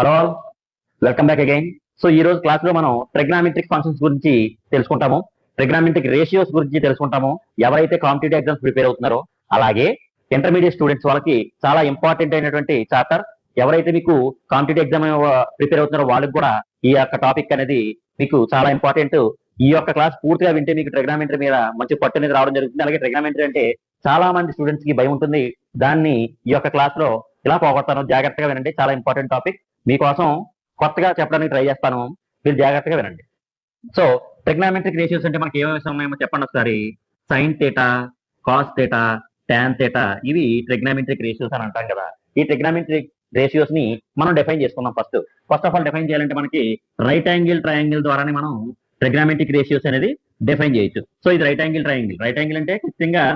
Hello, welcome back again. So ఈ రోజు class లో మనం ట్రిగ్నామెట్రిక్ ఫంక్షన్స్ గురించి తెలుసుకుంటాము, ట్రిగ్నామెట్రిక్ రేషియోస్ గురించి తెలుసుకుంటాము. ఎవరైతే కాంపిటేటివ్ ఎగ్జామ్స్ ప్రిపేర్ అవుతున్నారో అలాగే ఇంటర్మీడియట్ స్టూడెంట్స్ వాళ్ళకి చాలా ఇంపార్టెంట్ అయినటువంటి చాప్టర్. ఎవరైతే మీకు కాంపిటేటివ్ ఎగ్జామ్ ప్రిపేర్ అవుతున్నారో వాళ్ళకి కూడా ఈ యొక్క టాపిక్ అనేది మీకు చాలా ఇంపార్టెంట్. ఈ యొక్క క్లాస్ పూర్తిగా వింటే మీకు ట్రిగ్నామెట్రీ మీద మంచి పట్టు అనేది రావడం జరుగుతుంది. అలాగే ట్రిగ్నామెట్రీ అంటే చాలా మంది స్టూడెంట్స్ కి భయం ఉంటుంది. దాన్ని ఈ యొక్క క్లాస్ లో ఇలా పోగొడతాను, జాగ్రత్తగా వినండి. చాలా ఇంపార్టెంట్ టాపిక్ మీకోసం కొత్తగా చెప్పడానికి ట్రై చేస్తాను, మీరు జాగ్రత్తగా వినండి. సో ట్రిగ్నామెట్రిక్ రేషియోస్ అంటే మనకి ఏమేమి ఉన్నాయో చెప్పండి ఒకసారి. Sign theta, cos theta, tan theta, ఇవి ట్రిగ్నామెట్రిక్ రేషియోస్ అని అంటాం కదా. ఈ ట్రిగ్నామెట్రిక్ రేషియోస్ ని మనం డిఫైన్ చేసుకున్నాం. ఫస్ట్ ఆఫ్ ఆల్ డిఫైన్ చేయాలంటే మనకి రైట్ యాంగిల్ ట్రయాంగిల్ ద్వారానే మనం ట్రిగ్నామెట్రిక్ రేషియోస్ అనేది డిఫైన్ చేయొచ్చు. సో ఇది right angle triangle. Right angle అంటే ఖచ్చితంగా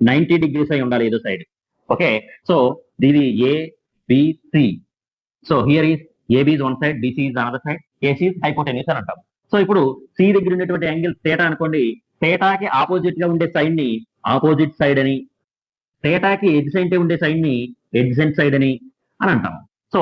90 degrees అయి ఉండాలి ఏదో సైడ్. ఓకే, సో ఇది A B C. So here is A B is one side, B C is another side, A C is hypotenuse అని అంటాం. సో ఇప్పుడు సి దగ్గర ఉన్నటువంటి యాంగిల్ థీటా అనుకోండి. థీటాకి ఆపోజిట్ గా ఉండే సైడ్ ని ఆపోజిట్ సైడ్ అని, థీటాకి ఎడ్జెంట్ ఉండే సైడ్ ని ఎడ్జెంట్ సైడ్ అని అంటాం. సో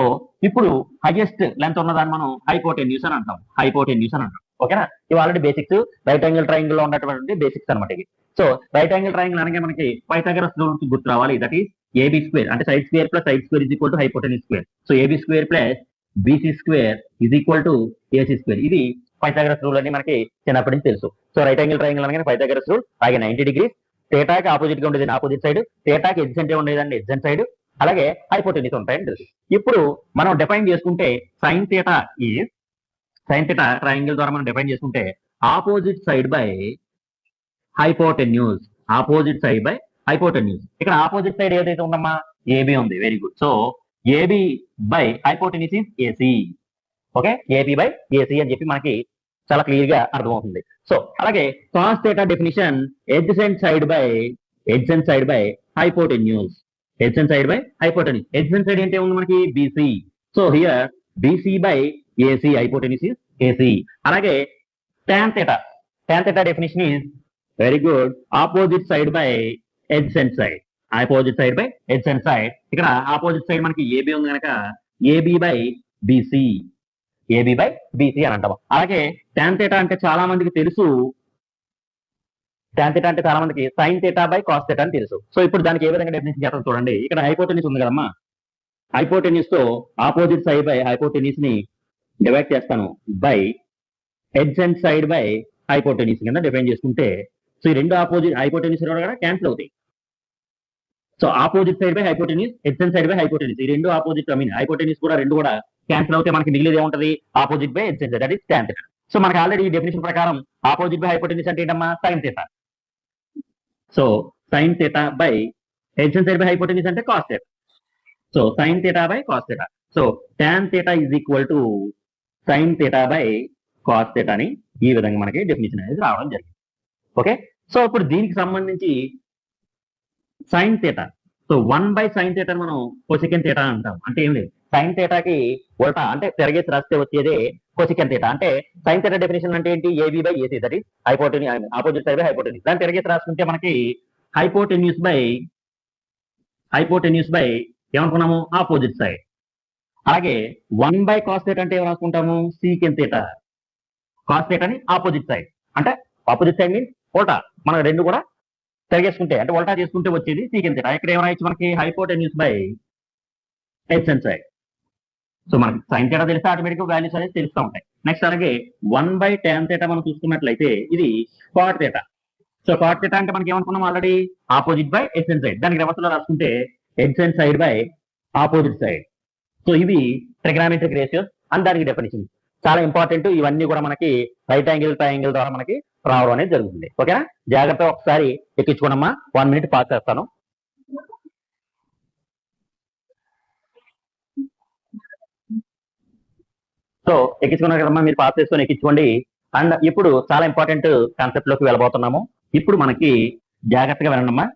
ఇప్పుడు హైయెస్ట్ లెంత్ ఉన్నదాన్ని మనం హైపోటెన్యూస్ అని అంటాం. హైపోటెన్యూస్ అని అంటాం. ఓకేనా, ఇవి already basics. Right angle triangle లో ఉన్నటువంటి బేసిక్స్ అనమాట ఇవి. సో రైట్ యాంగిల్ ట్రయాంగిల్ అనగా మనకి పైథాగరస్ రూల్ గుర్తు రావాలి. దట్ ఈస్ ఏబి స్క్వేర్ అంటే side square plus side square is equal to hypotenuse square. So A B square plus B C square is equal to A C square. ఇది Pythagoras rule అని మనకి చిన్నప్పటి నుంచి తెలుసు. సో రైట్ యాంగిల్ ట్రయాంగిల్ అనగానే Pythagoras rule. అలాగే 90 degrees, థీటాకి opposite గా ఉండేది ఆపోజిట్ సైడ్, థీటాకి ఎడ్జెంట్ ఉండేదాన్ని ఎడ్జెంట్ సైడ్, అలాగే హైపోటెన్యూస్ ఉంటాయని తెలుసు. ఇప్పుడు మనం డిఫైన్ చేసుకుంటే sine theta is, sine theta triangle ద్వారా మనం డిఫైన్ చేసుకుంటే opposite side by hypotenuse. Opposite side by hypotenuse. ఇక్కడ ఆపోజిట్ సైడ్ ఏదైతే ఉందమ్మా, ఏబి ఉంది. Very good. So A B by hypotenuse is A C. Okay, A B by A C అని చెప్పి మనకి చాలా క్లియర్ గా అర్థమవుతుంది. సో అలాగే cos theta definition adjacent side by hypotenuse. Adjacent side by hypotenuse. Adjacent side అంటే ఉంది మనకి B C. So here BC by AC, hypotenuse is AC. అలాగే tan theta. Tan theta definition is very good, opposite side by adjacent side. Opposite side by adjacent side. ఇక్కడ opposite side మనకి AB ఉంది కనుక AB by BC. AB by BC అని అంటాం. అలాగే tan theta అంటే చాలా మందికి తెలుసు. టాన్ థీటా అంటే చాలా మందికి sign theta by cos theta అని తెలుసు. సో ఇప్పుడు దానికి ఏ విధంగా డెఫినేషన్ చేస్తాం చూడండి. ఇక్కడ హైపోటెన్యూస్ ఉంది కదమ్మా, హైపోటెన్యూస్ తో ఆపోజిట్ సైడ్ బై హైపోటెన్యూస్ ని డివైడ్ చేస్తాను by adjacent side by hypotenuse కింద డిఫైన్ చేసుకుంటే, సో ఈ రెండు ఆపోజిట్ హైపోటెన్యూస్ కూడా క్యాన్సిల్ అవుతాయి. So opposite side by hypotenuse, adjacent side by hypotenuse, ఈ రెండు ఆపోజిట్, ఐ మీన్ హైపోటెన్యూస్ కూడా రెండు కూడా క్యాన్సిల్ అవుతే మనకి మిగిలిది ఏముంటది, opposite by adjacent side, that is tan theta. So మనకి ఆల్రెడీ ఈ డెఫినేషన్ ప్రకారం ఆపోజిట్ బై హైపోటెన్యూస్ అంటే ఏంటమ్మా, sine theta. So sine theta by adjacent side by hypotenuse అంటే cos theta. So sine theta by cos theta. So tan theta is equal to sine theta by cos theta అని ఈ విధంగా మనకి definition అనేది రావడం జరిగింది. ఓకే, సో ఇప్పుడు దీనికి సంబంధించి sign theta. So 1/sin theta మనం కొసెకన్ థీటా అంటాం. అంటే ఏం లేదు, సైన్ థీటాకి ఉల్టా అంటే తిరగేసి రాస్తే వచ్చేదే కొసెకన్ థీటా. అంటే సైన్ థీటా డెఫినేషన్ అంటే ఏంటి, AB by AC, that is hypotenuse, opposite side by hypotenuse. దాన్ని తిరగేసి రాసుకుంటే మనకి హైపోటెన్యూస్ బై ఏమనుకున్నాము, ఆపోజిట్ సైడ్. అలాగే 1/cos థీటా అంటే ఏం రాసుకుంటాము, సీకెన్ థీటా. కాస్ థీటాని ఆపోజిట్ సైడ్, అంటే ఆపోజిట్ సైడ్ మీన్స్ ఉల్టా. మనం రెండు కూడా తిరిగేసుకుంటే అంటే ఉల్టా చేసుకుంటే వచ్చేది సీకెన్ థీటా. ఇక్కడ ఏమైనా మనకి hypotenuse by adjacent side. So మనకి సైన్ థీటా తెలిస్తే ఆటోమేటిక్ గా వాల్యూస్ అనేది తెలుస్తూ ఉంటాయి. నెక్స్ట్ అలాగే 1/tan థీటా మనం చూసుకున్నట్లయితే ఇది cot theta. So cot theta అంటే మనకి ఏమనుకున్నాం already, opposite by adjacent side. దానికి రివర్స్ లో రాసుకుంటే adjacent side by opposite side. So ఇవి ట్రిగ్నామెట్రిక్ రేషియోస్ అండ్ దానికి డెఫినేషన్ చాలా ఇంపార్టెంట్. ఇవన్నీ కూడా మనకి రైట్ యాంగిల్ ట్రయాంగిల్ ద్వారా మనకి రావడం అనేది జరుగుతుంది. ఓకేనా, జాగ్రత్తగా ఒకసారి ఎక్కించుకోనమ్మా. 1 minute పాస్ చేస్తాను. సో ఎక్కించుకున్నారు కదమ్మా, మీరు పాస్ చేసుకొని ఎక్కించుకోండి. అండ్ ఇప్పుడు చాలా ఇంపార్టెంట్ కాన్సెప్ట్ లోకి వెళ్ళబోతున్నాము. ఇప్పుడు మనకి జాగ్రత్తగా వినండమ్మా.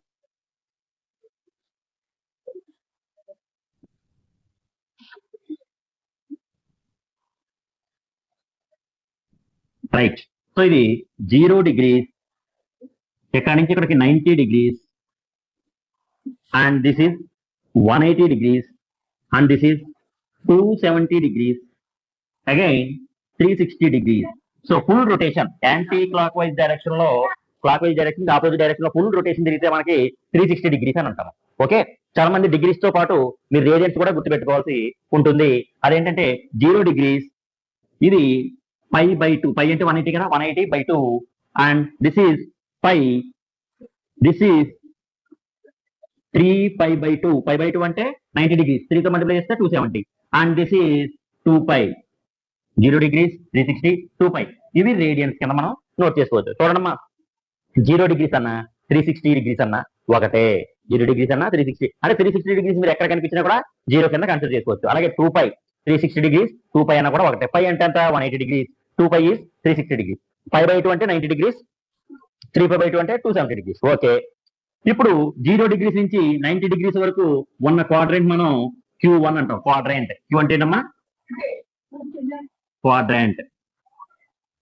రైట్, సో ఇది 0 degrees, ఇక్కడ నుంచి ఇక్కడికి 90 degrees, and this is 180 degrees, and this is 270 degrees, again 360 degrees. So full rotation anti clock wise direction లో, clock wise direction opposite direction లో ఫుల్ రొటేషన్ తిరిగితే మనకి 360 డిగ్రీస్ అని అంటాము. ఓకే, చాలా మంది డిగ్రీస్ తో పాటు మీరు రేడియన్స్ కూడా గుర్తుపెట్టుకోవాల్సి ఉంటుంది. అదేంటంటే 0 డిగ్రీస్, ఇది π/2, π అంటే 180 కదా, 180/2, and this is π, this is 3π/2, π/2 అంటే 90 డిగ్రీస్, 3తో మల్టిప్లై చేస్తే 270, అండ్ దిస్ ఈజ్ 2π, 0 డిగ్రీస్, 360, 2π. ఇవి రేడియన్స్ కింద మనం నోట్ చేసుకోవచ్చు. చూడమ్మా, 0 డిగ్రీస్ అన్నా 360 డిగ్రీస్ అన్నా ఒకటే. 0 డిగ్రీస్ అన్నా 360 అంటే 360 డిగ్రీస్ మీరు ఎక్కడ కనిపించినా కూడా 0 కింద కన్సిడర్ చేసుకోవచ్చు. అలాగే 2π, 360 డిగ్రీస్, 2π అన్నా కూడా ఒకటే. π అంటే ఎంత, 180 డిగ్రీస్, 2π ఈజ్ 360 డిగ్రీస్, π/2 అంటే 90 డిగ్రీస్, 3π/2 అంటే 270 డిగ్రీస్. ఓకే, ఇప్పుడు 0 డిగ్రీస్ నుంచి 90 డిగ్రీస్ వరకు ఉన్న క్వాడ్రెంట్ మనం Q1 అంటాం. క్వాడ్రెంట్, Q అంటే ఏంటమ్మా, క్వాడ్రెంట్,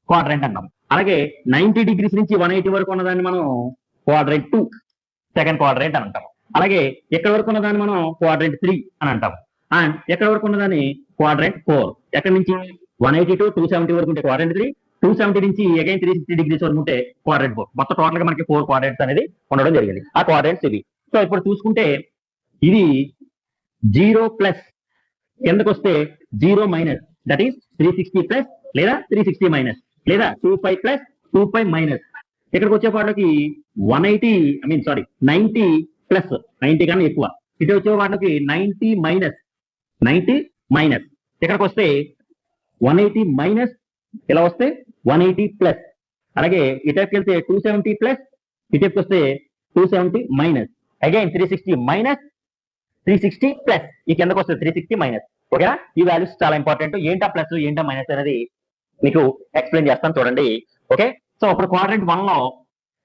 క్వాడ్రెంట్ అంటాం. అలాగే 90 డిగ్రీస్ నుంచి 180 వరకు ఉన్నదాన్ని మనం క్వాడ్రెంట్ 2, సెకండ్ క్వాడ్రెంట్ అని అంటాం. అలాగే ఎక్కడ వరకు ఉన్నదాన్ని మనం క్వాడ్రెంట్ 3 అని అంటాం. అండ్ ఎక్కడ వరకు ఉన్నదాన్ని క్వాడ్రెంట్ 4. ఎక్కడి నుంచి 180 to 270 వరకు ఉంటే క్వాడ్రెంట్ 3, 270 నుంచి అగైన్ 360 డిగ్రీస్ వరకు ఉంటే క్వాడ్రెంట్ 4. మొత్తం టోటల్ గా మనకి 4 క్వాడ్రెంట్స్ అనేది ఉండడం జరిగింది. ఆ క్వాడ్రెంట్స్ ఇవి. సో ఇప్పుడు చూసుకుంటే ఇది 0 ప్లస్, కిందకు వస్తే 0 మైనస్, దట్ ఈస్ 360 ప్లస్ లేదా 360 మైనస్ లేదా 2π ప్లస్ 2π మైనస్. ఇక్కడికి వచ్చేపాటికి 90 ప్లస్, 90 కన్నా ఎక్కువ. ఇటు వచ్చేపాటికి 90 మైనస్, 90 మైనస్. ఇక్కడికి వస్తే 180 మైనస్, ఇలా వస్తే 180 ప్లస్. అలాగే ఇటుకి వెళ్తే 270 ప్లస్, ఇటుకి వస్తే 270 మైనస్, అగైన్ 360 మైనస్, 360 ప్లస్, ఈ కిందకు వస్తే 360 మైనస్. ఓకేనా, ఈ వాల్యూస్ చాలా ఇంపార్టెంట్. ఏంటా ప్లస్ ఏంటా మైనస్ అనేది మీకు ఎక్స్ప్లెయిన్ చేస్తాను చూడండి. ఓకే, సో ఇప్పుడు క్వాడ్రెంట్ 1 లో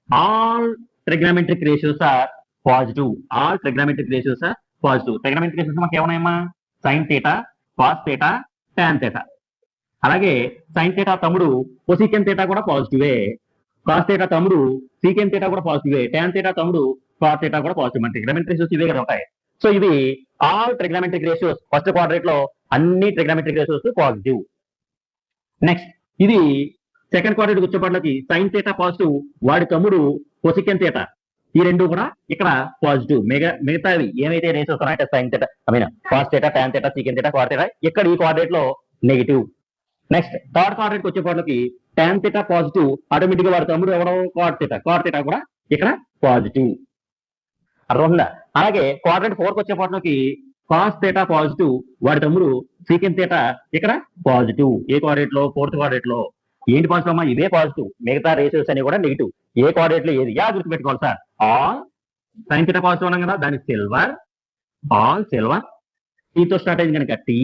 all trigonometric ratios are positive. All trigonometric ratios are positive. Trigonometric ratios మనకి ఏమన్నాయమ్మా, sine theta, cos theta, tan theta. అలాగే సైన్ థీటా తమ్ముడు కొసీకెన్ థీటా కూడా పాజిటివే, కాస్ థీటా తమ్ముడు సీకెన్ థీటా కూడా పాజిటివే, టాన్ థీటా తమ్ముడు కాస్ థీటా కూడా పాజిటివ్. మన ట్రిగ్నోమెట్రిక్ రేషియోస్ ఇవే కదా ఉంటాయి. సో ఇవి all trigonometric ratios. First quadrant లో అన్ని ట్రిగ్నోమెట్రిక్ రేషియోస్ పాజిటివ్. నెక్స్ట్ ఇది సెకండ్ క్వాడ్రేట్ వచ్చేపాట్లకి సైన్ థీటా పాజిటివ్, వాడి తమ్ముడు కొసెకెన్ థీటా, ఈ రెండు కూడా ఇక్కడ పాజిటివ్. మిగతావి ఏమైతే రేషియోస్ ఉన్నాయంటే sine theta, cos theta, tan theta, secant theta, cot theta, ఇక్కడ ఈ క్వాడ్రేట్ లో నెగిటివ్. నెక్స్ట్ థర్డ్ క్వాడ్రేట్ వచ్చేపాట్లకి టాన్ థీటా పాజిటివ్, ఆటోమేటిక్ గా వాడి తమ్ముడు ఎవడో కాట్ థీటా కూడా ఇక్కడ పాజిటివ్. అర్థమవుతుందా? అలాగే క్వాడ్రెంట్ 4 వచ్చేపాట్లకి కాస్ థీటా పాజిటివ్, వాడి తమ్ముడు సీకెన్ థీటా ఇక్కడ పాజిటివ్. ఏ క్వాడ్రేట్ లో, ఫోర్త్ క్వాడ్రేట్ లో. ఏంటి పాజిటివ్ అమ్మా, ఇవే పాజిటివ్, మిగతా రేషియోస్ అని కూడా నెగిటివ్. ఏ క్వాడ్రేట్ లో ఏది గుర్తుపెట్టుకోవాలి sir, all sine theta positive అన్నాం కదా, దాని సిల్వర్, ఆల్ సిల్వర్. టీతో స్టార్ట్ అయింది కనుక టీ,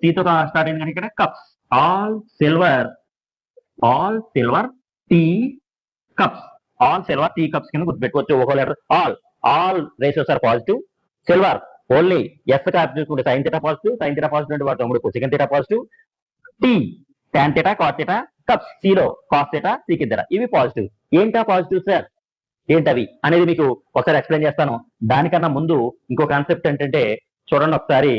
టీతో స్టార్ట్ అయింది కనుక ఇక్కడ cups. All silver tea cups, all silver tea cups కింద గుర్తుపెట్టుకోవచ్చు. ఒక letter all ratios are positive. Silver only S cap చూసుకుంటే సైన్ థీటా పాజిటివ్, అంటే వాటి తమ్ముడు cosecant theta positive. T tan theta, cot theta, cups సిలో కాస్ థీటా, సీకెన్ థీటా, ఇవి positive. ఏంటా పాజిటివ్ సార్, ఏంటవి అనేది మీకు ఒకసారి ఎక్స్ప్లెయిన్ చేస్తాను. దానికన్నా ముందు ఇంకో కాన్సెప్ట్ ఏంటంటే చూడండి ఒకసారి.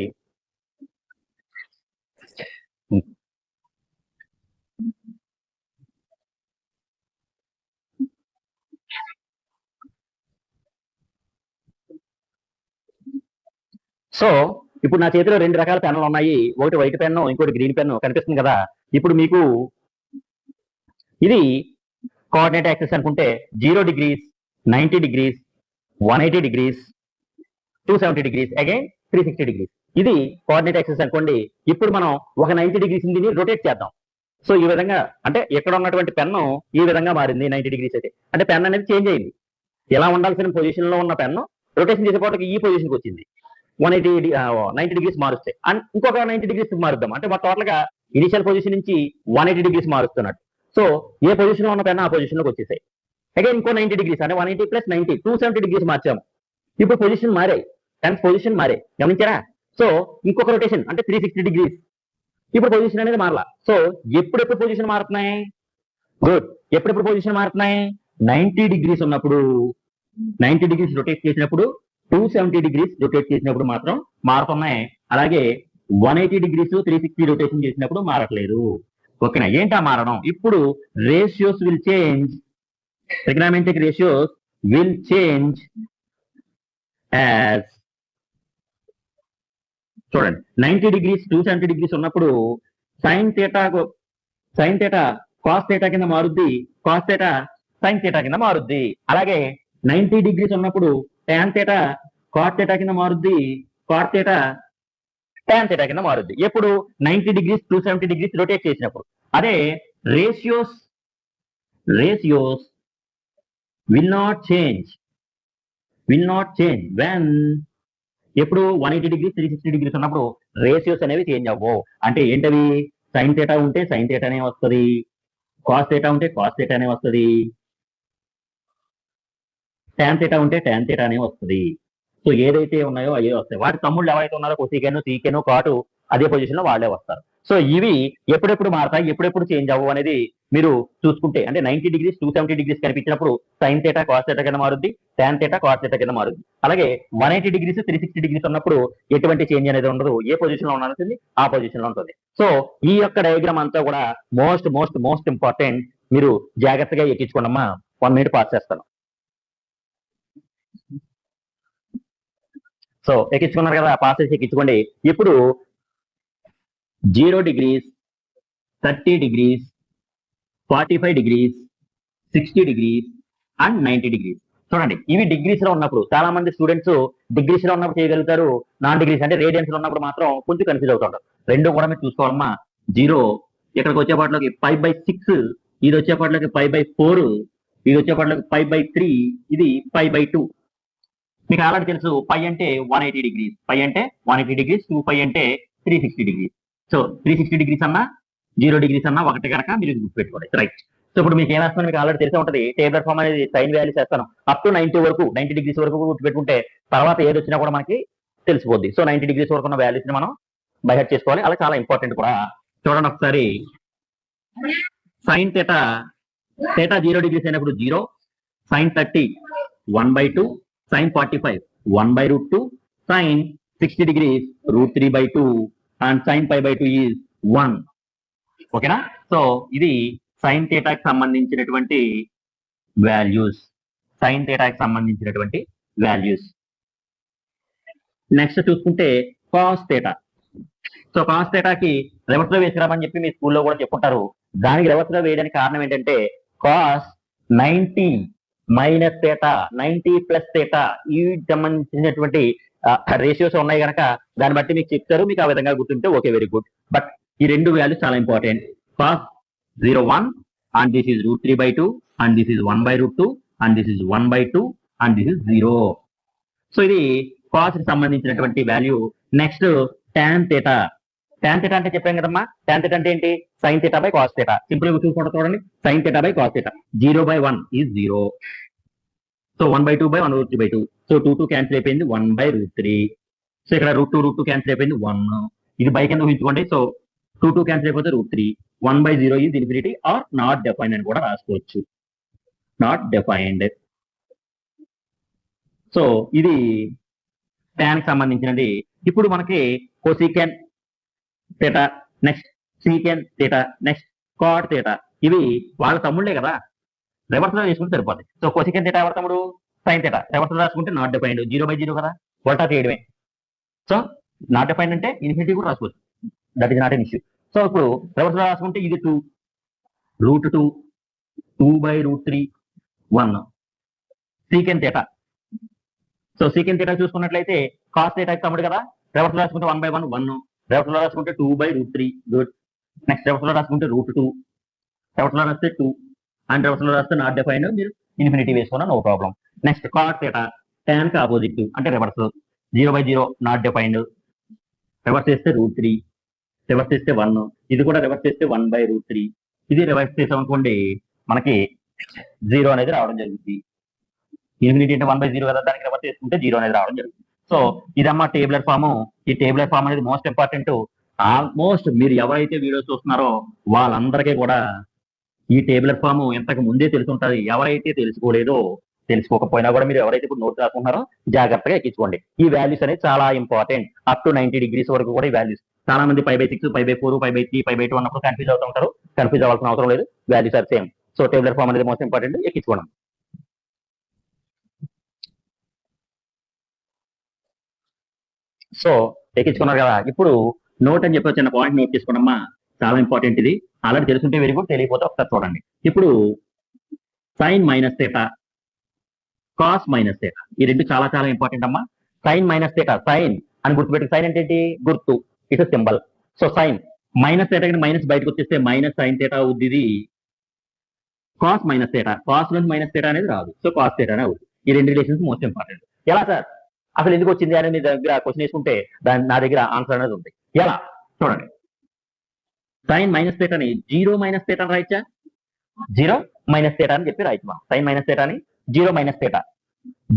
సో ఇప్పుడు నా చేతిలో 2 రకాల పెన్నులు ఉన్నాయి. ఒకటి వైట్ పెన్ను, ఇంకోటి గ్రీన్ పెన్ను కనిపిస్తుంది కదా. ఇప్పుడు మీకు ఇది కోఆర్డినేట్ యాక్సిస్ అనుకుంటే 0 degrees, 90 degrees, 180 degrees, 270 degrees, again 360 degrees. ఇది కోఆర్డినేట్ యాక్సిస్ అనుకోండి. ఇప్పుడు మనం ఒక 90 డిగ్రీస్ దీన్ని రొటేట్ చేద్దాం. సో ఈ విధంగా అంటే ఎక్కడ ఉన్నటువంటి పెన్ను ఈ విధంగా మారింది 90 డిగ్రీస్ అయితే, అంటే పెన్ అనేది చేంజ్ అయింది. ఎలా ఉండాల్సిన పొజిషన్ లో ఉన్న పెన్ను రొటేషన్ చేసేపాటికి ఈ పొజిషన్కి వచ్చింది. 90 డిగ్రీస్ మారుస్తాయి. అండ్ ఇంకొక 90 డిగ్రీస్ మారుద్దాం, అంటే టోటల్ గా ఇనిషియల్ పొజిషన్ నుంచి 180 డిగ్రీస్ మారుస్తున్నట్టు. సో ఏ పొజిషన్ లో ఉన్న పెన్ ఆ పొజిషన్ లోకి వచ్చేసాయి. అగైన్ ఇంకో 90 డిగ్రీస్ అంటే 180 ప్లస్ 90, 270 డిగ్రీస్ మార్చాము. ఇప్పుడు పొజిషన్ మారాయి, పెన్స్ పొజిషన్ మారాయి, గమనించారా? సో ఇంకొక రొటేషన్ అంటే 360 డిగ్రీస్, ఇప్పుడు పొజిషన్ అనేది మారలా. సో ఎప్పుడెప్పుడు పొజిషన్ మారుతున్నాయి, గుడ్, ఎప్పుడెప్పుడు పొజిషన్ మారుతున్నాయి, 90 డిగ్రీస్ ఉన్నప్పుడు, 90 డిగ్రీస్ రొటేట్ చేసినప్పుడు 270 డిగ్రీస్ రొటేట్ చేసినప్పుడు మాత్రం మారుతున్నాయి. అలాగే 180 డిగ్రీస్ 360 రొటేషన్ చేసినప్పుడు మారట్లేదు. ఓకేనా? ఏంటా మారడం? ఇప్పుడు ratios will change, trigonometric ratios will change as, చూడండి 90 డిగ్రీస్ 270 డిగ్రీస్ ఉన్నప్పుడు సైన్ థీటా కాస్ థీటా కింద మారుద్ది, కాస్ థీటా సైన్ థీటా కింద మారుద్ది. అలాగే 90 డిగ్రీస్ ఉన్నప్పుడు టాన్ థీటా కాట్ థీటా కింద మారుద్ది, కాట్ థీటా టాన్ థీటా కింద మారుద్ది. ఎప్పుడు 90 డిగ్రీస్ 270 డిగ్రీస్ రొటేట్ చేసినప్పుడు. అదే ratios will not change when, ఎప్పుడు 180 డిగ్రీస్ 360 డిగ్రీస్ ఉన్నప్పుడు రేషియోస్ అనేవి చేంజ్ అవ్వవు. అంటే ఏంటవి? సైన్ థీటా ఉంటే సైన్ థీటానే వస్తుంది, కాస్ థీటా ఉంటే కాస్ థీటానే వస్తుంది, టాన్ థీటా ఉంటే టాన్ థీటానే వస్తుంది. సో ఏదైతే ఉన్నాయో అవే వస్తాయి. వాటి తమ్ముళ్ళు ఎవరైతే ఉన్నారో కొసీకెను సీకెను కాటు అదే పొజిషన్ లో వాళ్ళే వస్తారు. సో ఇవి ఎప్పుడెప్పుడు మారతాయి, ఎప్పుడెప్పుడు చేంజ్ అవ్వవు అనేది మీరు చూసుకుంటే, అంటే 90 డిగ్రీస్ 270 డిగ్రీస్ కనిపించినప్పుడు సైన్ థీటా కాస్ థీటా కింద మారుద్ది, టాన్ థీటా కాట్ థీటా కింద మారుద్ది. అలాగే 180 డిగ్రీస్ 360 డిగ్రీస్ ఉన్నప్పుడు ఎటువంటి చేంజ్ అనేది ఉండదు, ఏ పొజిషన్ లో ఉండాల్సింది ఆ పొజిషన్ లో ఉంటుంది. సో ఈ యొక్క డయాగ్రామ్ అంతా కూడా మోస్ట్ ఇంపార్టెంట్. మీరు జాగ్రత్తగా ఎక్కించుకోండి అమ్మా. 1 మినిట్ పాస్ చేస్తాను. సో ఎక్కించుకున్నారు కదా, పాస్ చేసి ఎక్కించుకోండి. ఇప్పుడు 0 degrees 30 degrees 45 degrees 60 degrees and 90 degrees. చూడండి, ఇవి డిగ్రీస్ లో ఉన్నప్పుడు చాలా మంది స్టూడెంట్స్ డిగ్రీస్ లో ఉన్నప్పుడు చేయగలుగుతారు, నాన్ డిగ్రీస్ అంటే రేడియన్స్ లో ఉన్నప్పుడు మాత్రం కొంచెం కన్ఫ్యూజ్ అవుతుంటారు. రెండు కూడా మీరు చూసుకోవాలమ్మా. 0 ఇక్కడికి వచ్చేపాట్లోకి 5/6, ఇది వచ్చేపాట్లోకి 5/4, ఇది వచ్చేపాట్లోకి 5/3, ఇది 5/2. మీకు ఆల్రెడీ తెలుసు పై అంటే 180 డిగ్రీస్, పై అంటే 180 డిగ్రీస్, 2π అంటే 360 డిగ్రీస్. సో 360 డిగ్రీస్ అన్నా 0 డిగ్రీస్ అన్నా ఒకటి కనుక మీరు గుర్తుపెట్టుకోండి. రైట్. సో ఇప్పుడు మీకు ఏమేస్తాను మీకు ఆల్రెడీ తెలిసే ఉంటుంది. టేబులర్ ఫామ్ అనేది సైన్ వాల్యూస్ వేస్తాను అప్ టు 90 డిగ్రీస్ వరకు గుర్తుపెట్టుకుంటే తర్వాత ఏది వచ్చినా కూడా మనకి తెలిసిపోద్ది. సో 90 డిగ్రీస్ వరకు ఉన్న వాల్యూస్ ని మనం బైహెడ్ చేసుకోవాలి. అలా చాలా ఇంపార్టెంట్ కూడా. చూడండి ఒకసారి, సైన్ థీటా 0 డిగ్రీస్ అయినప్పుడు 0, sign 30 1/2, sin 45 1/√2, sin 60 degrees √3/2 and sin pi/2 is 1. ఓకేనా? సో ఇది సైన్ థీటాకి సంబంధించినటువంటి వాల్యూస్. నెక్స్ట్ చూసుకుంటే కాస్ థీటా. సో కాస్ థీటాకి రివర్స్ లో వేసుకురామని చెప్పి మీ స్కూల్లో కూడా చెప్పుకుంటారు. దానికి రివర్స్ లో వేయడానికి కారణం ఏంటంటే cos 90 minus theta 90 plus theta ఈ సంబంధించినటువంటి రేషియోస్ ఉన్నాయి కనుక దాన్ని బట్టి మీకు చెప్తారు. మీకు ఆ విధంగా గుర్తుంటే ఓకే, వెరీ గుడ్. బట్ ఈ రెండు వాల్యూస్ చాలా important. Cos 0 1 and this is √3/2 and this is 1/√2 and this is 1/2 and this is 0. So ఇది కాస్ కి సంబంధించినటువంటి value. Next tan theta. Tan theta అంటే చెప్పాం కదమ్మా. టాన్ థీటా అంటే ఏంటి? Sign theta by cos theta. Simple గా చూసుకుంటూ చూడండి, sign theta by cos theta. 0/1 is 0. So 1/2/1√3/2. So 2 cancel అయిపోయింది, 1/√3. సో ఇక్కడ √2 క్యాన్సిల్ అయిపోయింది, 1. ఇది బై కింద ఊహించుకోండి. సో 2 క్యాన్సిల్ అయిపోతే √3. 1/0 is infinity or not defined అని కూడా రాసుకోవచ్చు. Not defined. సో ఇది టాన్ కి సంబంధించినది. ఇప్పుడు మనకి cosecant theta, next secant theta, next cot theta. ఇవి వాళ్ళ తమ్ముళ్లే కదా, రివర్స్ లో తీసుకుంటే సరిపోతుంది. సో కోసికెన్ థీటా ఎవరి తమ్ముడు? Sine theta. రివర్స్ లో రాసుకుంటే నాట్ డిఫైన్డ్, 0/0 కదా, ఉల్టా చేయడమే. సో నాట్ డిఫైన్డ్ అంటే ఇన్ఫినిటీ కూడా రాసుకోవచ్చు, that is not an issue. So ఇప్పుడు రివర్స్ లో రాసుకుంటే ఇది 2 √2 2/√3 1 సీకెన్ థీటా. సో సీకెన్ థీటా చూసుకున్నట్లయితే కాస్ థీటాకి తమ్ముడు కదా, రివర్స్ లో రాసుకుంటే 1/1 1, రివర్స్ లో రాసుకుంటే 2/√3 గుడ్. నెక్స్ట్ రివర్స్ లో రాసుకుంటే √2, రివర్స్ లో రాస్తే 2 అండ్ రివర్స్ లో రాస్తే నాట్ డిఫైన్డ్, మీరు ఇన్ఫినిటీ వేసుకున్నా no problem. Next cot theta, tan కి ఆపోజిట్ అంటే రివర్స్, 0/0 నాట్ డిఫైన్డ్, రివర్స్ చేస్తే √3, రివర్స్ చేస్తే 1, ఇది కూడా రివర్స్ చేస్తే 1/√3, ఇది రివర్స్ చేసాం అనుకోండి మనకి 0 అనేది రావడం జరుగుతుంది. ఇన్ఫినిటీ అంటే 1/0 కదా, దానికి రివర్స్ చేసుకుంటే 0 అనేది రావడం జరుగుతుంది. సో ఇదమ్మా టేబులర్ ఫామ్. ఈ టేబులర్ ఫామ్ అనేది మోస్ట్ ఇంపార్టెంట్. ఆల్మోస్ట్ మీరు ఎవరైతే వీడియోస్ చూస్తున్నారో వాళ్ళందరికీ కూడా ఈ టేబులర్ ఫామ్ ఎంతకు ముందే తెలుసుంటది. ఎవరైతే తెలుసుకోలేదో తెలుసుకోకపోయినా కూడా మీరు ఎవరైతే ఇప్పుడు నోట్ రాసుకుంటున్నారో జాగ్రత్తగా ఎక్కించుకోండి. ఈ వాల్యూస్ అనేది చాలా ఇంపార్టెంట్. అప్ టు 90 డిగ్రీస్ వరకు కూడా ఈ వాల్యూస్. చాలా మంది 5/6, 5/4, 5/3, 5/2 అన్నప్పుడు కన్ఫ్యూజ్ అవుతూ ఉంటారు. కన్ఫ్యూజ్ అవ్వాల్సిన అవసరం లేదు. Values are same. So tabular form అనేది మోస్ట్ ఇంపార్టెంట్. ఎక్కించుకోండి. సో ఎక్కించుకున్నారు కదా, ఇప్పుడు నోట్ అని చెప్పి చిన్న పాయింట్ నోట్ చేసుకోండమ్మా. చాలా ఇంపార్టెంట్ ఇది. ఆల్రెడీ తెలుసుంటే వెరీ గుడ్, తెలియకపోతే ఒకసారి చూడండి. ఇప్పుడు sine minus theta, cos minus theta, ఈ రెండు చాలా చాలా ఇంపార్టెంట్ అమ్మా. సైన్ మైనస్ థీటా, సైన్ అని గుర్తుపెట్టి, సైన్ అంటే ఏంటి? గుర్తు, it symbol. So sine minus theta minus బయటకు వచ్చేస్తే మైనస్ సైన్ థీటా అవుద్ది. ఇది కాస్ మైనస్ థీటా, కాస్ నుంచి మైనస్ థీటా అనేది రాదు. సో కాస్ థీటానే అవుతుంది. ఈ రెండు రిలేషన్స్ మోస్ట్ ఇంపార్టెంట్. ఎలా సార్ అసలు ఎందుకు వచ్చింది అనేది మీ దగ్గర క్వశ్చన్ వేసుకుంటే నా దగ్గర ఆన్సర్ అనేది ఉంది. ఎలా చూడండి. సైన్ మైనస్ థీటాని జీరో మైనస్ థీటా అని రాయచ్చా? జీరో మైనస్ థీటా అని చెప్పి రాయచ్చు. సైన్ మైనస్ థీటాని zero minus theta.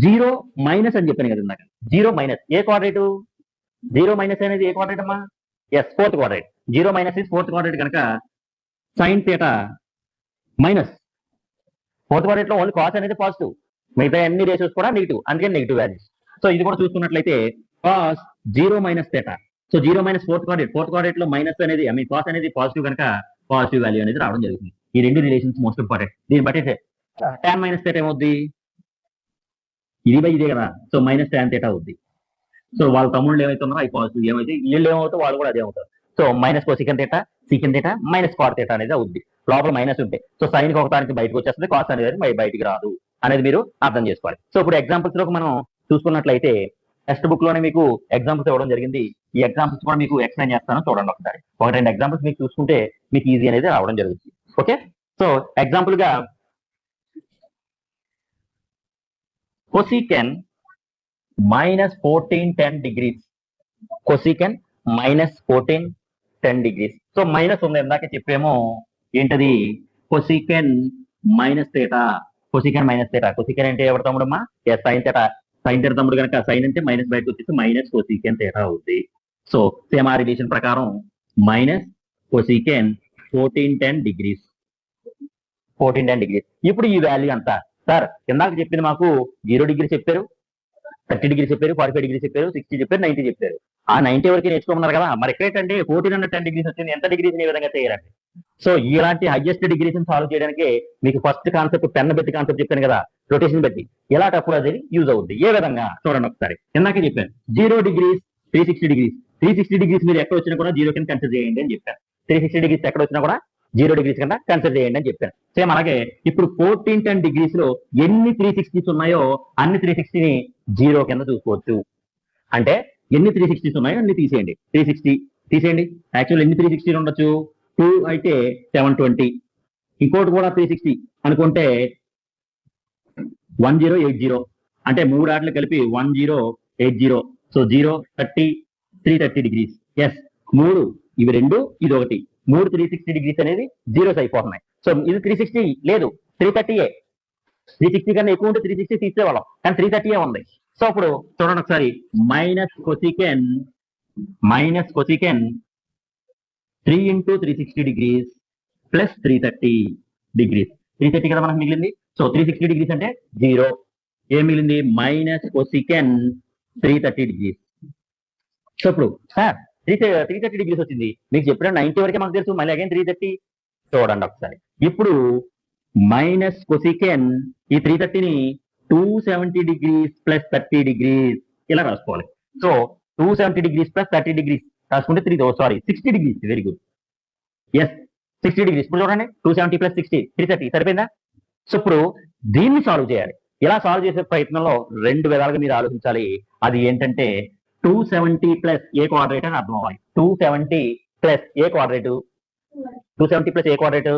Zero minus అని చెప్పాను కదా ఇందాక. జీరో మైనస్ ఏ క్వాడ్రేట్? జీరో మైనస్ అనేది ఏ క్వాడ్రేట్ అమ్మా? Yes, fourth quadrant. Zero minus is fourth quadrant కనుక sine theta minus fourth quadrant లో ఓన్లీ కాస్ అనేది పాజిటివ్, మిగతా అన్ని రేషియోస్ కూడా నెగిటివ్, అందుకని నెగిటివ్ వాల్యూస్. సో ఇది కూడా చూసుకున్నట్లయితే cos zero minus theta. So zero minus fourth quadrant లో మైనస్ అనేది కాస్ అనేది పాజిటివ్ కనుక పాజిటివ్ వాల్యూ అనేది రావడం జరుగుతుంది. ఈ రెండు రిలేషన్స్ మోస్ట్ ఇంపార్టెంట్. దీన్ని బట్టి tan మైనస్ థీటా ఏమవుద్ది? ఇది బై ఇదే కదా. సో మైనస్ tan థీటా అవుద్ది. సో వాళ్ళ తమ్ముళ్ళు ఏమైతే ఉన్నారో అవి పాజిటివ్, ఏమైతే వీళ్ళు ఏమవుతారు వాళ్ళు కూడా అదే అవుతారు. So minus cosecant theta, secant theta minus cot theta అనేది అవుద్ది. లోపల మైనస్ ఉంటే సో సైన్ కి ఒకటానికి బయటకు వచ్చేస్తుంది, కాస్ అనేది బయటికి రాదు అనేది మీరు అర్థం చేసుకోవాలి. సో ఇప్పుడు ఎగ్జాంపుల్స్ లో మనం చూసుకున్నట్లయితే టెక్స్ట్ బుక్ లోనే మీకు ఎగ్జాంపుల్స్ ఇవ్వడం జరిగింది. ఈ ఎగ్జాంపుల్స్ కూడా మీకు ఎక్స్ప్లెయిన్ చేస్తాను, చూడండి ఒకసారి. ఒక రెండు ఎగ్జాంపుల్స్ మీకు చూసుకుంటే మీకు ఈజీ అనేది రావడం జరుగుతుంది. ఓకే, సో ఎగ్జాంపుల్ గా cosecant minus 14 10 degrees, cosecant minus 14 10 degrees. So minus ఉంది, ఇందాక చెప్పేమో ఏంటది? cosecant minus theta, cosecant minus theta. cosecant అంటే ఎవరు తమ్ముడమ్మా? Yes, sine theta. Sine theta తమ్ముడు కనుక సైన్ అంటే మైనస్ బయటకు వచ్చేసి మైనస్ cosecant థీటా అవుతుంది. సో సేమ్ ఆ రిలేషన్ ప్రకారం మైనస్ cosecant 14 10 degrees, 14 10 degrees. ఇప్పుడు ఈ వాల్యూ ఎంత సార్? ఇందాక చెప్పింది మాకు 0 డిగ్రీ చెప్పారు, 30 డిగ్రీ చెప్పారు, 45 డిగ్రీ చెప్పారు, 60 చెప్పారు, 90 చెప్పారు. ఆ 90 వరకు నేర్చుకోమన్నారు కదా. మరి ఎక్కడేంటంటే 14 10 డిగ్రీస్ వచ్చింది. ఎంత డిగ్రీస్ ఏ విధంగా చేయాలండి? సో ఇలాంటి హైయెస్ట్ డిగ్రీస్ సాల్వ్ చేయడానికి మీకు ఫస్ట్ కాన్సెప్ట్ పెన్ పెట్టి కాన్సెప్ట్ చెప్పాను కదా, రొటేషన్ పెట్టి. ఎలాంటప్పుడు అది యూజ్ అవుద్ది. ఏ విధంగా చూడండి ఒకసారి. ఇందాకే చెప్పాను 0 డిగ్రీస్ 360 డిగ్రీస్. 360 డిగ్రీస్ మీరు ఎక్కడ వచ్చినా కూడా 0 కింద కన్సిడర్ చేయండి అని చెప్పాను. 360 డిగ్రీస్ ఎక్కడ వచ్చినా కూడా 0 డిగ్రీస్ కింద కన్సిడర్ చేయండి అని చెప్పాను. సేమ్ అలాగే ఇప్పుడు 14 10 డిగ్రీస్ లో ఎన్ని 360s ఉన్నాయో అన్ని 360ని 0 కింద చూసుకోవచ్చు. అంటే ఎన్ని 360s ఉన్నాయో అన్ని తీసేయండి. 360 తీసేయండి. యాక్చువల్ ఎన్ని 360 ఉండొచ్చు? 2 అయితే 720, ఇంకోటి కూడా 360 అనుకుంటే 1080, అంటే మూడు ఆటలు కలిపి 1080. So 0 30 330 degrees. ఎస్, మూడు ఇవి రెండు, ఇది ఒకటి, మూడు 360 డిగ్రీస్ అనేది జీరోస్ అయిపోతున్నాయి. సో ఇది 360 లేదు, 330. 360 కన్నా ఎక్కువ ఉంటే 360 తీసేవాళ్ళం, కానీ 330 ఉంది. సో ఇప్పుడు చూడండి ఒకసారి. Minus cosecant 3 into 360 degrees plus 330 degrees. 330 కదా మనకు మిగిలింది. సో 360 డిగ్రీస్ అంటే 0. ఏం మిగిలింది? Minus cosecant 330 degrees. సో ఇప్పుడు సార్ 330 డిగ్రీస్ వచ్చింది. మీకు చెప్పిన 90 వరకే మాకు తెలుసు, మళ్ళీ అగైన్ 330. చూడండి ఒకసారి. ఇప్పుడు మైనస్ కొసికెన్ ఈ 330ని 270 డిగ్రీస్ ప్లస్ 30 డిగ్రీస్ ఇలా రాసుకోవాలి. సో 270 డిగ్రీస్ ప్లస్ 30 డిగ్రీస్ రాసుకుంటే 60 degrees. Very good. Yes, 60 degrees. ఇప్పుడు చూడండి 270 ప్లస్ 60 330 సరిపోయిందా? సో ఇప్పుడు దీన్ని సాల్వ్ చేయాలి. ఇలా సాల్వ్ చేసే ప్రయత్నంలో రెండు విధాలుగా మీరు ఆలోచించాలి. అది ఏంటంటే 270 ప్లస్ ఏ క్వాడ్రేట్ అని అర్థం అవ్వాలి. 270 ప్లస్ ఏ క్వాడ్రేట్, 270 ప్లస్ ఏ క్వాడ్రేట్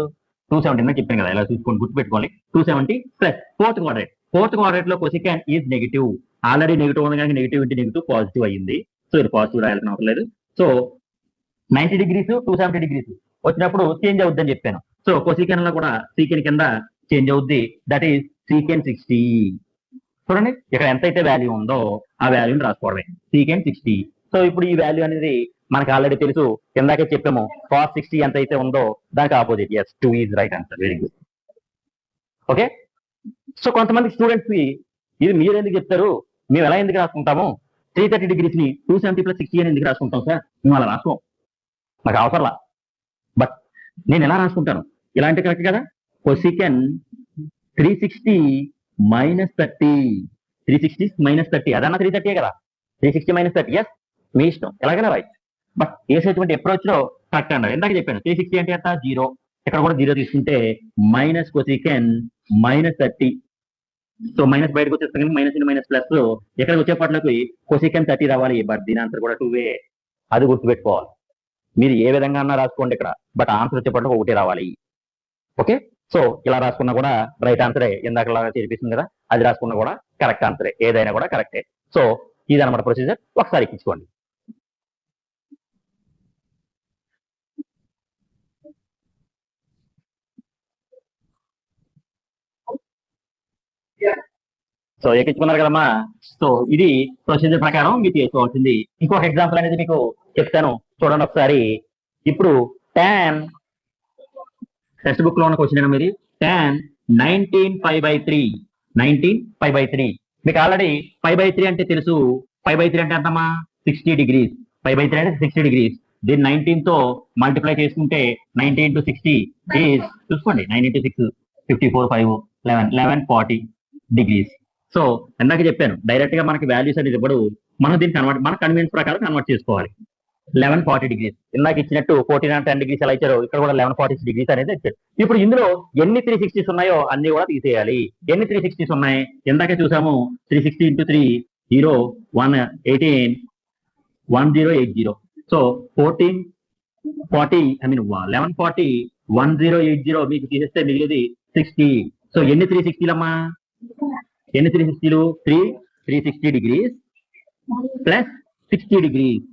270 అని చెప్పాను కదా, ఇలా చూసుకోండి, గుర్తుపెట్టుకోవాలి. 270 plus fourth quadrant. Fourth quadrant లో cosecant is negative. Already negative ఉంది కానీ నెగిటివ్ ఇంటి నెగిటివ్ పాజిటివ్ అయ్యింది. సో ఇది పాజిటివ్ రాయాల్సిన అవసరం లేదు. సో 90 డిగ్రీస్ 270 డిగ్రీస్ వచ్చినప్పుడు చేంజ్ అవుద్దని చెప్పాను. సో కొసికెన్ లో కూడా సీకెన్ కింద చేంజ్ అవుద్ది. That is సీకెన్ 60. చూడండి ఇక్కడ ఎంత అయితే వాల్యూ ఉందో ఆ వాల్యూని రాసుకోవడమే, సీకెన్ 60. సో ఇప్పుడు ఈ వాల్యూ అనేది మనకు ఆల్రెడీ తెలుసు, ఇందాకే చెప్పాము. కాస్ 60 ఎంత అయితే ఉందో దానికి opposite. Yes, 2 is right answer. Very good. Okay, so కొంతమంది స్టూడెంట్స్ కి ఇది మీరు ఎందుకు చెప్తారు, మేము ఎలా ఎందుకు రాసుకుంటాము, 330 డిగ్రీస్ ని 270 + 60 అని ఎందుకు రాసుకుంటాం సార్, మేము అలా రాసుకోం, నాకు అవసరంలా. బట్ నేను ఎలా రాసుకుంటాను, ఇలాంటి కరెక్ట్ కదా. కొసికెన్ 360 - 30, 360 - 30 అదన్నా 330 కదా, 360 - 30 ఎస్ మీ ఇష్టం ఎలాగైనా రైట్. బట్ వేసేటువంటి అప్రోచ్ లో కరెక్ట్ అన్నారు. ఇందాక చెప్పాను 360 అంటే ఎంత 0, ఇక్కడ కూడా 0 తీసుకుంటే మైనస్ కొసికెన్ -30. సో మైనస్ బయటకు వచ్చేస్తాం కానీ మైనస్ ఇంటూ మైనస్ ప్లస్ ఎక్కడికి వచ్చేపట్లకి కొసికెన్ 30 రావాలి. బట్ దీని ఆన్సర్ కూడా 2 అది గుర్తుపెట్టుకోవాలి. మీరు ఏ విధంగా అన్నా రాసుకోండి ఇక్కడ, బట్ ఆన్సర్ వచ్చేపట్లకి 1 రావాలి. ఓకే, సో ఇలా రాసుకున్నా కూడా రైట్ ఆన్సరే. ఇందాకలా చేర్పిస్తుంది కదా, అది రాసుకున్నా కూడా కరెక్ట్ ఆన్సరే, ఏదైనా కూడా కరెక్టే. సో ఇదన్నమాట ప్రొసీజర్, ఒకసారి ఎక్కించుకోండి. సో ఎక్కించుకున్నారు కదమ్మా. సో ఇది ప్రొసీజర్ ప్రకారం మీరు చేసుకోవాల్సింది. ఇంకొక ఎగ్జాంపుల్ అనేది మీకు చెప్తాను, చూడండి ఒకసారి. ఇప్పుడు tan టెక్స్ట్ బుక్ లో ఉన్న క్వశ్చన్ మీది tan 19 π/3, 19 π/3. మీకు ఆల్రెడీ π/3 అంటే తెలుసు. π/3 అంటే ఎంతమ్మా 60 డిగ్రీస్. π/3 అంటే 60 డిగ్రీస్. దీన్ని 19 తో మల్టిప్లై చేసుకుంటే 90 × 60 ఈజ్, చూసుకోండి 9 × 6 54, 5 11 1140 డిగ్రీస్. సో ఇందాక చెప్పాను డైరెక్ట్ గా మనకి వాల్యూస్ అనేది ఇప్పుడు మనం దీన్ని కన్వర్ట్, మన కన్వీనియన్స్ ప్రకారం కన్వర్ట్ చేసుకోవాలి. 1140 డిగ్రీస్ ఇందాక ఇచ్చినట్టు 14 డిగ్రీస్ ఎలా ఇచ్చారో ఇక్కడ కూడా 1140 డిగ్రీస్ అనేది ఇచ్చారు. ఇప్పుడు ఇందులో ఎన్ని 360s ఉన్నాయో అన్ని కూడా తీసేయాలి. ఎన్ని 360s ఉన్నాయి ఇందాక చూసాము, 360 × 3 0 1 18 1080. సో 1140 1080 మీకు తీసేస్తే మిగిలిది 60. సో ఎన్ని 360లమ్మా, ఎన్ని 360లు 360 degrees plus 60 degrees.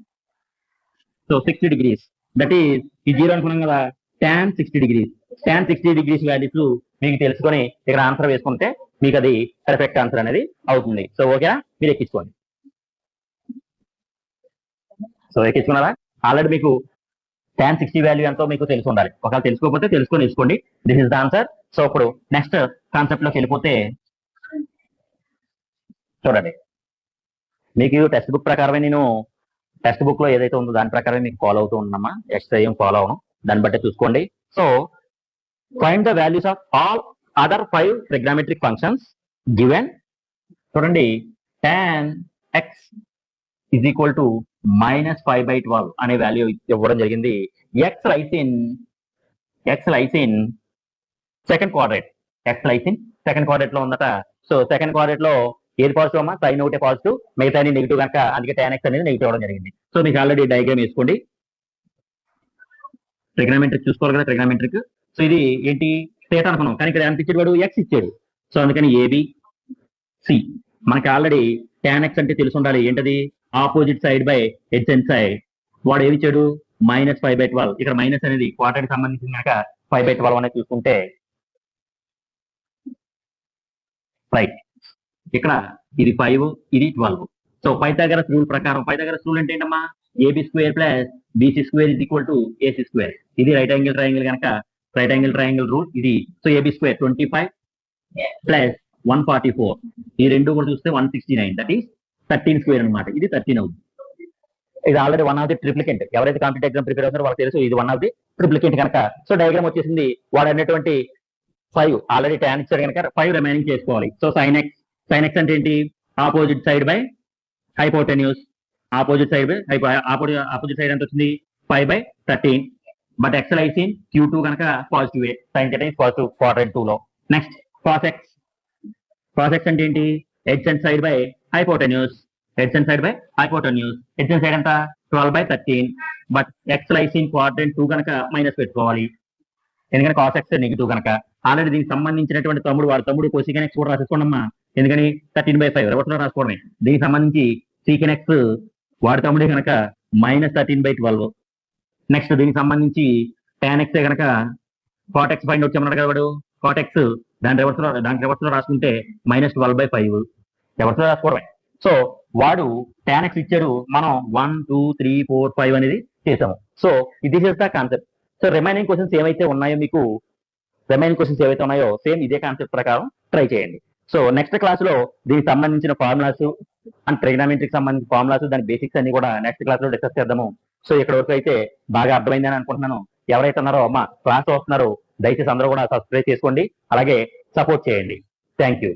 So 60 degrees that is ఈ 0 అనుకున్నాం కదా, tan 60 degrees. tan 60 degrees values మీకు తెలుసుకొని ఇక్కడ ఆన్సర్ వేసుకుంటే మీకు అది పర్ఫెక్ట్ ఆన్సర్ అనేది అవుతుంది. సో ఓకేనా, మీరు ఎక్కించుకోండి. సో ఎక్కించుకున్నారా, ఆల్రెడీ మీకు tan 60 వాల్యూ ఎంతో మీకు తెలిసి ఉండాలి. ఒకవేళ తెలుసుకోకపోతే తెలుసుకొని వేసుకోండి. This is the answer. So ఇప్పుడు నెక్స్ట్ కాన్సెప్ట్ లోకి వెళ్ళిపోతే చూడండి, మీకు టెక్స్ట్ బుక్ ప్రకారమే నేను టెక్స్ట్ బుక్ లో ఏదైతే ఉందో దాని ప్రకారం మీకు ఫాలో అవుతూ ఉన్నామా, ఎక్స్ట్రా ఏం ఫాలో అవను, దాన్ని బట్టి చూసుకోండి. So find the values of all other 5 trigonometric functions given. చూడండి, tan x is equal to -5/12 అనే వాల్యూ ఇవ్వడం జరిగింది. x lies in second క్వాడ్రేట్. x lies in second క్వాడ్రేట్ లో ఉందట. సో సెకండ్ క్వాడ్రేట్ లో ఏది పాజిటివ్ అమ్మా, సైన్ ఒకటే పాజిటివ్, మిగతా నెగిటివ్ కనుక అందుకే tan x అనేది నెగిటివ్ అవడం జరిగింది. సో మీకు ఆల్రెడీ డయాగ్రామ్ వేసుకోండి. ట్రిగ్నామెట్రిక్ చూసుకోవాలి కదా, ట్రిగ్నామెట్రిక్. సో ఇది ఏంటి థీటా అనుకున్నాం, కానీ ఇక్కడ ఎంత ఇచ్చాడు వాడు, x ఇచ్చాడు. సో అందుకని ABC. మనకి ఆల్రెడీ tan x అంటే తెలిసి ఉండాలి, ఏంటది opposite side by adjacent side. వాడు ఏమి ఇచ్చాడు -5/12. ఇక్కడ మైనస్ అనేది క్వార్టర్ కి సంబంధించిన కనుక 5/12 అనేది చూసుకుంటే రైట్. ఇక్కడ ఇది 5, ఇది 12. సో పైథాగరస్ రూల్ ప్రకారం, పైథాగరస్ రూల్ అంటే ఏంటమ్మా, AB² + BC² = AC². ఇది రైట్ యాంగిల్ ట్రయాంగిల్ కనుక రైట్ యాంగిల్ ట్రయాంగిల్ రూల్ ఇది. సో AB² 25 + 144, ఈ రెండు కూడా చూస్తే 169, దట్ ఈస్ 13² అనమాట. ఇది 13 అవుతుంది. ఇది ఆల్రెడీ వన్ ఆఫ్ ది ట్రిప్లికెంట్. ఎవరైతే కాంపిటేటివ్ ఎగ్జామ్ ప్రిపేర్ అవుతారో వాళ్ళకి తెలుసు ఇది వన్ ఆఫ్ ది ట్రిప్లికెంట్ కనుక. సో డయాగ్రామ్ వచ్చేసింది. వాడు అన్నటువంటి 5 ఆల్రెడీ tan ఇచ్చాడు కనుక 5 రిమైనింగ్ చేసుకోవాలి. సో sin x అంటే ఏంటి, opposite side by hypotenuse. Opposite side by opposite side ఎంత వచ్చింది 5/13. But x lies in Q2 కనుక positive, sin θ is positive quadrant 2 లో. నెక్స్ట్ cos x అంటే ఏంటి, adjacent side by hypotenuse. adjacent side ఎంత 12/13. But x lies in quadrant 2 కనుక minus పెట్టుకోవాలి, ఎందుకంటే cos x నెగిటివ్ కనుక. ఆల్రెడీ దీనికి సంబంధించినటువంటి వాడి తమ్ముడు cosecant x కూడా రాసుకోండమ్మా, ఎందుకని 13/5 రివర్స్లో రాసుకోవడమే. దీనికి సంబంధించి secant x వాడి తమ్ముడే కనుక -13/12. నెక్స్ట్ దీనికి సంబంధించి tan x కనుక cot x ఫైండ్ అవుట్ చేయమన్నాడు కదా వాడు, cot x దాని రివర్స్ లో రాసుకుంటే -12/5 రివర్స్ లో రాసుకోవడమే. సో వాడు tan x ఇచ్చాడు, మనం 1 2 3 4 5 అనేది చేసాము. So this is the concept. So remaining questions ఏవైతే ఉన్నాయో సేమ్ ఇదే కాన్సెప్ట్ ప్రకారం ట్రై చేయండి. సో నెక్స్ట్ క్లాస్ లో దీనికి సంబంధించిన ఫార్ములాస్ అండ్ ట్రిగ్నామెట్రీకి సంబంధించిన ఫార్ములాస్ దాని బేసిక్స్ అన్ని కూడా నెక్స్ట్ క్లాస్ లో డిస్కస్ చేద్దాము. సో ఇక్కడ వరకు అయితే బాగా అర్థమైంది అని అనుకుంటున్నాను. ఎవరైతే ఉన్నారో మా క్లాస్ వస్తున్నారో దయచేసి అందరూ కూడా సబ్స్క్రైబ్ చేసుకోండి, అలాగే సపోర్ట్ చేయండి. Thank you.